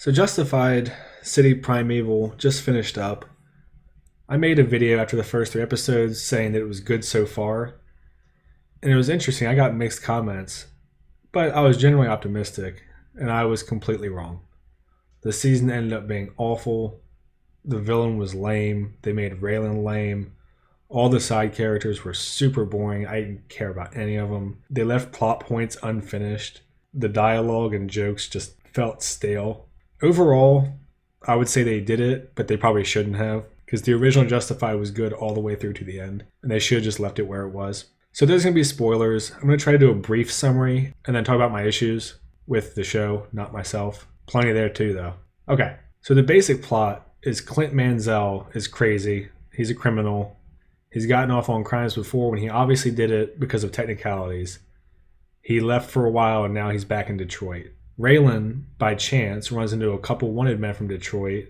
So Justified, City Primeval just finished up. I made a video after the first 3 episodes saying that it was good so far. And it was interesting. I got mixed comments, but I was generally optimistic, and I was completely wrong. The season ended up being awful. The villain was lame. They made Raylan lame. All the side characters were super boring. I didn't care about any of them. They left plot points unfinished. The dialogue and jokes just felt stale. Overall, I would say they did it, but they probably shouldn't have, because the original Justified was good all the way through to the end, and they should have just left it where it was. So there's going to be spoilers. I'm going to try to do a brief summary and then talk about my issues with the show, not myself. Plenty there too, though. Okay, so the basic plot is Clint Mansell is crazy. He's a criminal. He's gotten off on crimes before when he obviously did it because of technicalities. He left for a while and now he's back in Detroit. Raylan, by chance, runs into a couple wanted men from Detroit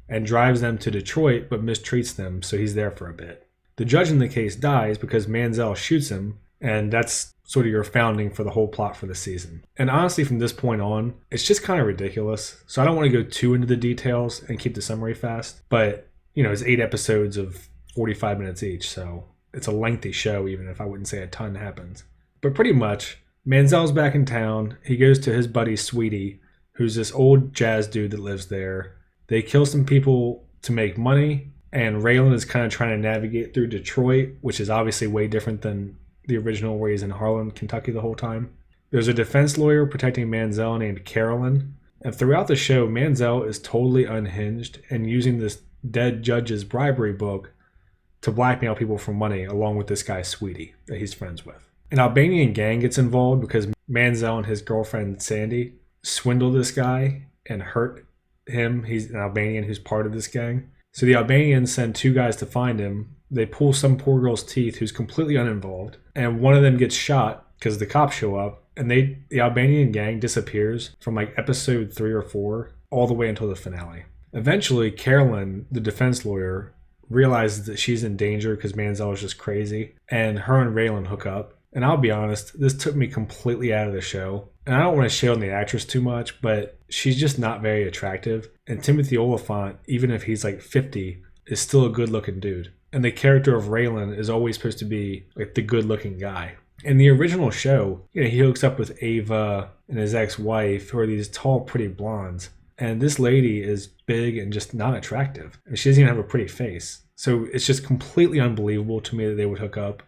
and drives them to Detroit but mistreats them, so he's there for a bit. The judge in the case dies because Mansell shoots him, and that's sort of your founding for the whole plot for the season. And honestly, from this point on, it's just kind of ridiculous. So I don't want to go too into the details and keep the summary fast, but it's 8 episodes of 45 minutes each, so it's a lengthy show even if I wouldn't say a ton happens. But pretty much, Mansell's back in town. He goes to his buddy Sweetie, who's this old jazz dude that lives there. They kill some people to make money, and Raylan is kind of trying to navigate through Detroit, which is obviously way different than the original where he's in Harlan, Kentucky the whole time. There's a defense lawyer protecting Mansell named Carolyn, and throughout the show, Mansell is totally unhinged and using this dead judge's bribery book to blackmail people for money, along with this guy Sweetie that he's friends with. An Albanian gang gets involved because Mansell and his girlfriend Sandy swindle this guy and hurt him. He's an Albanian who's part of this gang. So the Albanians send 2 guys to find him. They pull some poor girl's teeth who's completely uninvolved, and one of them gets shot because the cops show up, and the Albanian gang disappears from like episode 3 or 4 all the way until the finale. Eventually, Carolyn, the defense lawyer, realizes that she's in danger because Mansell is just crazy, and her and Raylan hook up. And I'll be honest, this took me completely out of the show. And I don't want to shit on the actress too much, but she's just not very attractive. And Timothy Oliphant, even if he's like 50, is still a good looking dude. And the character of Raylan is always supposed to be like the good looking guy. In the original show, he hooks up with Ava and his ex-wife, who are these tall, pretty blondes. And this lady is big and just not attractive. And she doesn't even have a pretty face. So it's just completely unbelievable to me that they would hook up,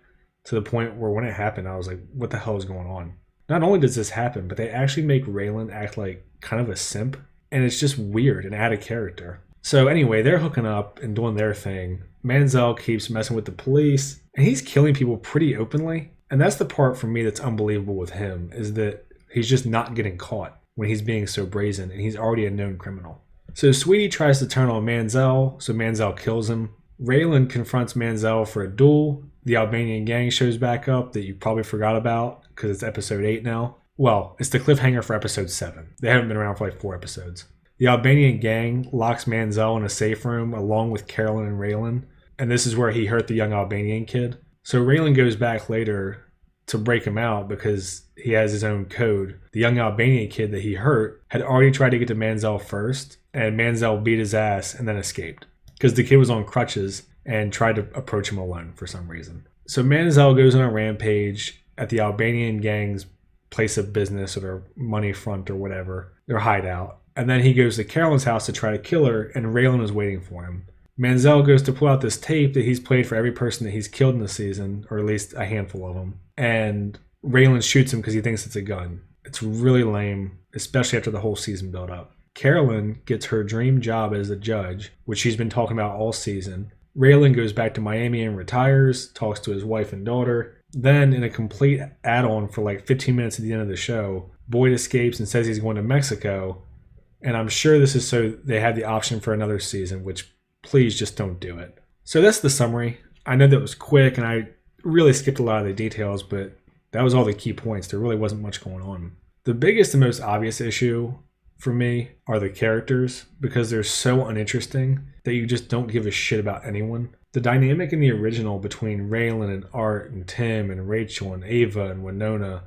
to the point where when it happened, I was like, what the hell is going on? Not only does this happen, but they actually make Raylan act like kind of a simp. And it's just weird and out of character. So anyway, they're hooking up and doing their thing. Mansell keeps messing with the police, and he's killing people pretty openly. And that's the part for me that's unbelievable with him, is that he's just not getting caught when he's being so brazen, and he's already a known criminal. So Sweetie tries to turn on Mansell, so Mansell kills him. Raylan confronts Mansell for a duel. The Albanian gang shows back up that you probably forgot about because it's episode 8 now. Well, it's the cliffhanger for episode 7. They haven't been around for like 4 episodes. The Albanian gang locks Mansell in a safe room along with Carolyn and Raylan, and this is where he hurt the young Albanian kid. So Raylan goes back later to break him out because he has his own code. The young Albanian kid that he hurt had already tried to get to Mansell first, and Mansell beat his ass and then escaped because the kid was on crutches and tried to approach him alone for some reason. So Mansell goes on a rampage at the Albanian gang's place of business, or their money front or whatever, their hideout. And then he goes to Carolyn's house to try to kill her, and Raylan is waiting for him. Mansell goes to pull out this tape that he's played for every person that he's killed in the season, or at least a handful of them. And Raylan shoots him because he thinks it's a gun. It's really lame, especially after the whole season build up. Carolyn gets her dream job as a judge, which she's been talking about all season. Raylan goes back to Miami and retires, talks to his wife and daughter. Then, in a complete add-on for like 15 minutes at the end of the show, Boyd escapes and says he's going to Mexico. And I'm sure this is so they have the option for another season, which please just don't do it. So that's the summary. I know that was quick and I really skipped a lot of the details, but that was all the key points. There really wasn't much going on. The biggest and most obvious issue for me are the characters, because they're so uninteresting that you just don't give a shit about anyone. The dynamic in the original between Raylan and Art and Tim and Rachel and Ava and Winona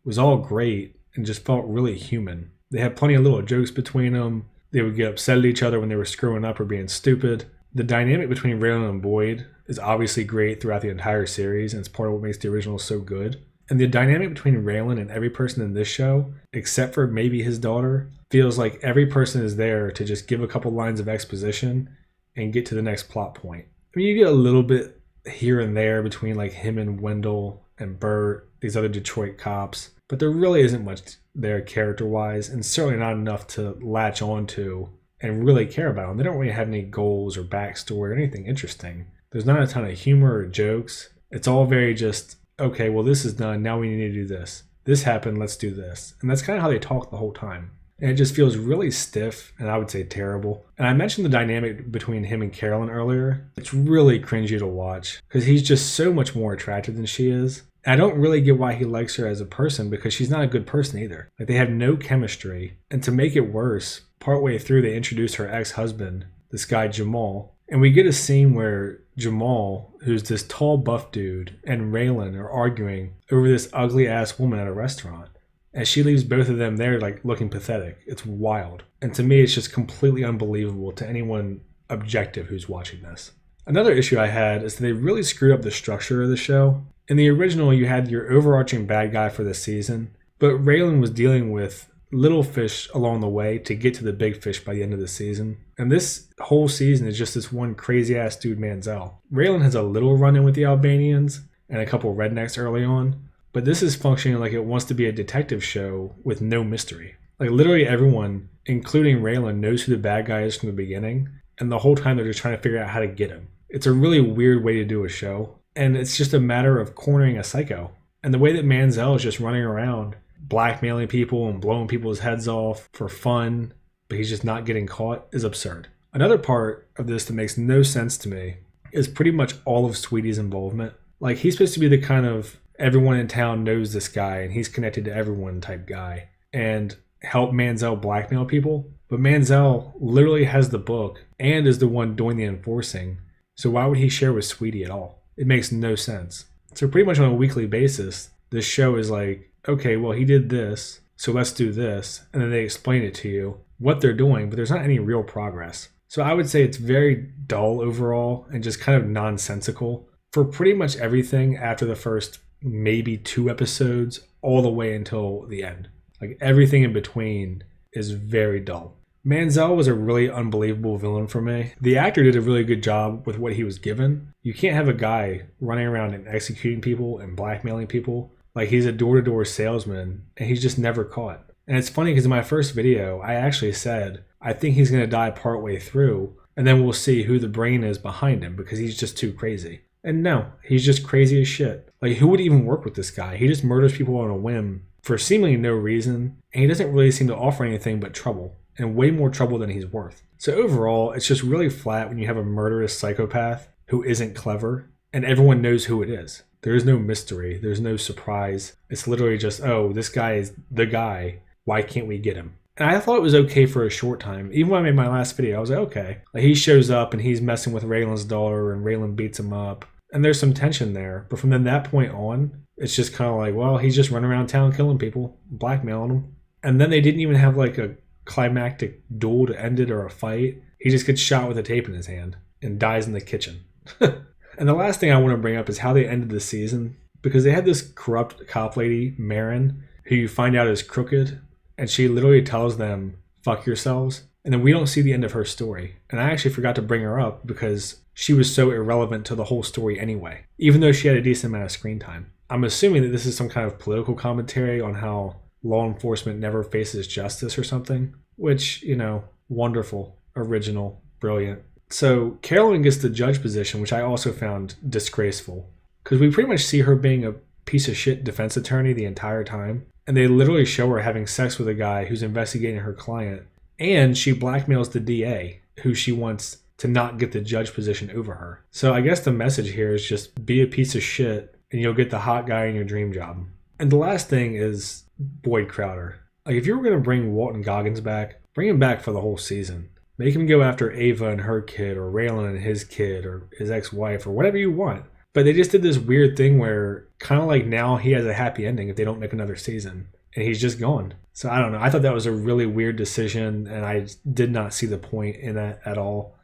was all great and just felt really human. They had plenty of little jokes between them. They would get upset at each other when they were screwing up or being stupid. The dynamic between Raylan and Boyd is obviously great throughout the entire series, and it's part of what makes the original so good. And the dynamic between Raylan and every person in this show, except for maybe his daughter, feels like every person is there to just give a couple lines of exposition and get to the next plot point. I mean, you get a little bit here and there between like him and Wendell and Bert, these other Detroit cops, but there really isn't much there character-wise, and certainly not enough to latch on to and really care about them. They don't really have any goals or backstory or anything interesting. There's not a ton of humor or jokes. It's all very just, okay, well, this is done. Now we need to do this. This happened. Let's do this. And that's kind of how they talk the whole time. And it just feels really stiff, and I would say terrible. And I mentioned the dynamic between him and Carolyn earlier. It's really cringy to watch because he's just so much more attractive than she is. I don't really get why he likes her as a person because she's not a good person either. Like, they have no chemistry. And to make it worse, partway through they introduce her ex-husband, this guy Jamal. And we get a scene where Jamal, who's this tall buff dude, and Raylan are arguing over this ugly ass woman at a restaurant. And she leaves both of them there like looking pathetic. It's wild. And to me it's just completely unbelievable to anyone objective who's watching this. Another issue I had is that they really screwed up the structure of the show. In the original, you had your overarching bad guy for the season, but Raylan was dealing with little fish along the way to get to the big fish by the end of the season. And this whole season is just this one crazy ass dude Manziel. Raylan has a little run-in with the Albanians and a couple rednecks early on, but this is functioning like it wants to be a detective show with no mystery. Like, literally everyone, including Raylan, knows who the bad guy is from the beginning, and the whole time they're just trying to figure out how to get him. It's a really weird way to do a show, and it's just a matter of cornering a psycho. And the way that Manziel is just running around blackmailing people and blowing people's heads off for fun, but he's just not getting caught, is absurd. Another part of this that makes no sense to me is pretty much all of Sweetie's involvement. Like, he's supposed to be the kind of everyone in town knows this guy and he's connected to everyone type guy and help Manziel blackmail people. But Manziel literally has the book and is the one doing the enforcing. So why would he share with Sweetie at all? It makes no sense. So pretty much on a weekly basis, this show is like, okay, well, he did this, so let's do this. And then they explain it to you, what they're doing, but there's not any real progress. So I would say it's very dull overall and just kind of nonsensical for pretty much everything after the first maybe 2 episodes all the way until the end. Like, everything in between is very dull. Manziel was a really unbelievable villain for me. The actor did a really good job with what he was given. You can't have a guy running around and executing people and blackmailing people like he's a door-to-door salesman and he's just never caught. And it's funny because in my first video, I actually said, I think he's going to die partway through and then we'll see who the brain is behind him because he's just too crazy. And no, he's just crazy as shit. Like, who would even work with this guy? He just murders people on a whim for seemingly no reason, and he doesn't really seem to offer anything but trouble, and way more trouble than he's worth. So overall, it's just really flat when you have a murderous psychopath who isn't clever, and everyone knows who it is. There is no mystery. There's no surprise. It's literally just, oh, this guy is the guy. Why can't we get him? And I thought it was okay for a short time. Even when I made my last video, I was like, okay. Like, he shows up and he's messing with Raylan's daughter and Raylan beats him up. And there's some tension there. But from then that point on, it's just kind of like, well, he's just running around town killing people, blackmailing them. And then they didn't even have like a climactic duel to end it or a fight. He just gets shot with a tape in his hand and dies in the kitchen. And the last thing I want to bring up is how they ended the season. Because they had this corrupt cop lady, Marin, who you find out is crooked. And she literally tells them, fuck yourselves. And then we don't see the end of her story. And I actually forgot to bring her up because she was so irrelevant to the whole story anyway, even though she had a decent amount of screen time. I'm assuming that this is some kind of political commentary on how law enforcement never faces justice or something, which, you know, wonderful, original, brilliant. So Carolyn gets the judge position, which I also found disgraceful, because we pretty much see her being a piece of shit defense attorney the entire time. And they literally show her having sex with a guy who's investigating her client. And she blackmails the DA, who she wants to not get the judge position over her. So I guess the message here is just be a piece of shit and you'll get the hot guy in your dream job. And the last thing is Boyd Crowder. Like, if you were going to bring Walton Goggins back, bring him back for the whole season. Make him go after Ava and her kid, or Raylan and his kid, or his ex-wife, or whatever you want. But they just did this weird thing where kind of like now he has a happy ending if they don't make another season. And he's just gone. So I don't know. I thought that was a really weird decision, and I did not see the point in that at all.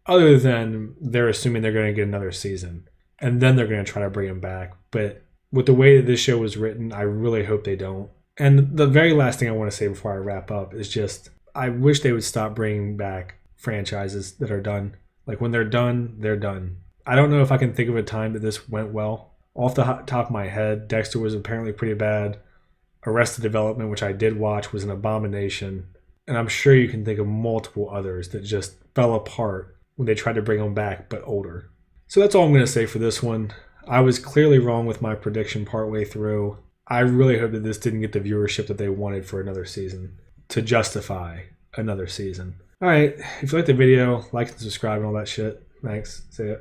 Other than they're assuming they're going to get another season, and then they're going to try to bring him back. But with the way that this show was written, I really hope they don't. And the very last thing I want to say before I wrap up is just I wish they would stop bringing back franchises that are done. Like when they're done, they're done. I don't know if I can think of a time that this went well. Off the top of my head, Dexter was apparently pretty bad. Arrested Development, which I did watch, was an abomination. And I'm sure you can think of multiple others that just fell apart when they tried to bring them back, but older. So that's all I'm going to say for this one. I was clearly wrong with my prediction partway through. I really hope that this didn't get the viewership that they wanted for another season to justify another season. All right, if you liked the video, like and subscribe and all that shit. Thanks. See ya.